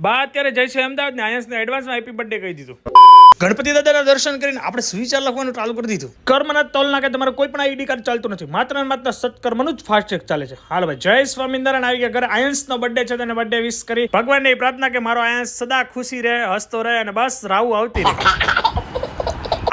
બા અત્યારે જય છે અમદાવાદ ને આયન્સને એડવાન્સમાં હેપી બર્થડે કહી દીધું. ગણપતિ દાદાના દર્શન કરીને આપણે સુવિચાર લખવાનું ચાલુ કરી દીધું. કર્મના તોલના કે તમારે કોઈ પણ આઈડી કાર્ડ ચાલતું નથી, માત્ર ને માત્ર સત્કર્મનું જ ફાસ્ટેગ ચાલે છે. હાલ ભાઈ જય સ્વામિનારાયણ આવી ગયા ઘરે. આયન્સનો બર્થડે છે તેને બર્થડે વિશ કરી ભગવાનને પ્રાર્થના કે મારો આયન્સ સદા ખુશી રહે, હસતો રહે અને બસ રાવું આવતી રહે.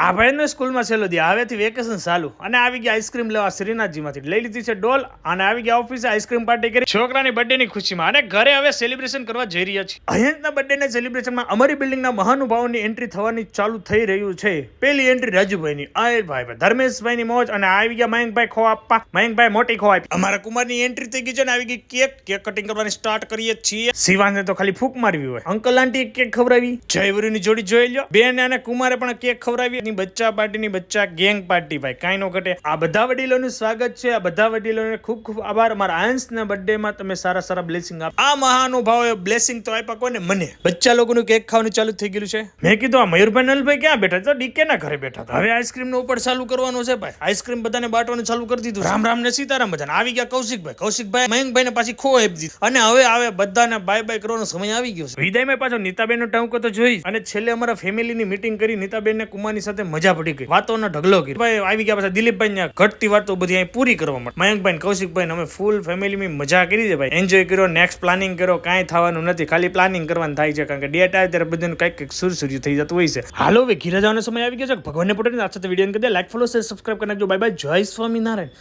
આ ભાઈને સ્કૂલમાં છેલ્લો દી, હવેથી વેકેશન ચાલુ અને આવી ગયા આઈસ્ક્રીમ લેવા શ્રીનાથજીમાંથી. લઈ લીધી છે ડોલ અને આવી ગયા ઓફિસે આઈસ્ક્રીમ પાર્ટી કરી છોકરાની બર્થડેની ખુશીમાં અને ઘરે હવે સેલિબ્રેશન કરવા જઈ રહ્યા છીએ. આયન્સના બર્થડેના સેલિબ્રેશનમાં અમારી બિલ્ડિંગના મહાનુભાવોની એન્ટ્રી થવાની ચાલુ થઈ રહ્યું છે. પેલી એન્ટ્રી રાજુભાઈની, આય ભાઈ ધર્મેશભાઈની મોજ અને આવી ગયા મયંકભાઈ ખો આપવા. મયંકભાઈ મોટી ખો આપી. અમારા કુમારની એન્ટ્રી થઈ ગઈ છે ને આવી ગઈ કેક કટિંગ કરવાની સ્ટાર્ટ કરીએ છીએ. શિવાંશને તો ખાલી ફૂંક મારવી હોય, અંકલ આંટી કેક ખવડાવી. જયવરીની જોડી જોઈ લો, બેન અને કુમારે પણ કેક ખવડાવી. બચ્ચા પાર્ટીની બચ્ચા ગેંગ પાર્ટી ભાઈ કાંઈ નો ઘટે. આ બધા વડીલોનું સ્વાગત છે. આ બધા વડીલોને ખૂબ ખૂબ આભાર. મારા આયન્સના બર્થડેમાં તમે સારા સારા બ્લેસિંગ આપ. આ મહાનુભાવોએ બ્લેસિંગ તો આપ્યા કોને? મને. બચ્ચા લોકોનું કેક ખાવાનું ચાલુ થઈ ગયું છે. મેં કીધું આ મયુરભાઈ નલભાઈ ક્યાં બેઠા? તો ડીકે ના ઘરે બેઠા હતા. હવે આઈસ્ક્રીમ નો ઉપર ચાલુ કરવાનું છે ભાઈ. આઈસ્ક્રીમ બધાને બાંટવાનું ચાલુ કરી દીધું. રામ રામ ને સીતારામ બધાને. આવી ગયા કૌશિકભાઈ મયંકભાઈ ને પાછી ખો આપી દીધી અને હવે આવે બધાને બાય બાય કરવાનો સમય આવી ગયો છે. વિદાયમાં પાછો નીતાબેન નો ટાંકો તો જોઈ અને છેલ્લે અમારા ફેમિલીની મીટિંગ કરી નીતાબેન ને કુમારની સાથે મજા પડી ગઈ. વાતોનો ઢગલો કર્યો ભાઈ. આવી ગયા પાછા દિલીપભાઈ ને ઘટતી વાતો બધી અહીં પૂરી કરવા માટે. મયંકભાઈ કૌશિકભાઈ અમે ફૂલ ફેમિલી મજા કરી છે ભાઈ. એન્જોય કર્યો, નેક્સ્ટ પ્લાનિંગ કર્યો. કાંઈ થવાનું નથી, ખાલી પ્લાનિંગ કરવાનું થાય છે કારણ કે ડેટ આવે ત્યારે બધાનું કંઈક સુરસુર્યું થઈ જતું હોય છે. હાલો હવે ઘીરે જવાનો સમય આવી ગયો છે. ભગવાનને પોતે આ સાથે વિડીયો કરી દે, લાઈક ફોલો સબસ્ક્રાઇબ કરી નાખજો. બાય બાય, જય સ્વામિનારાયણ.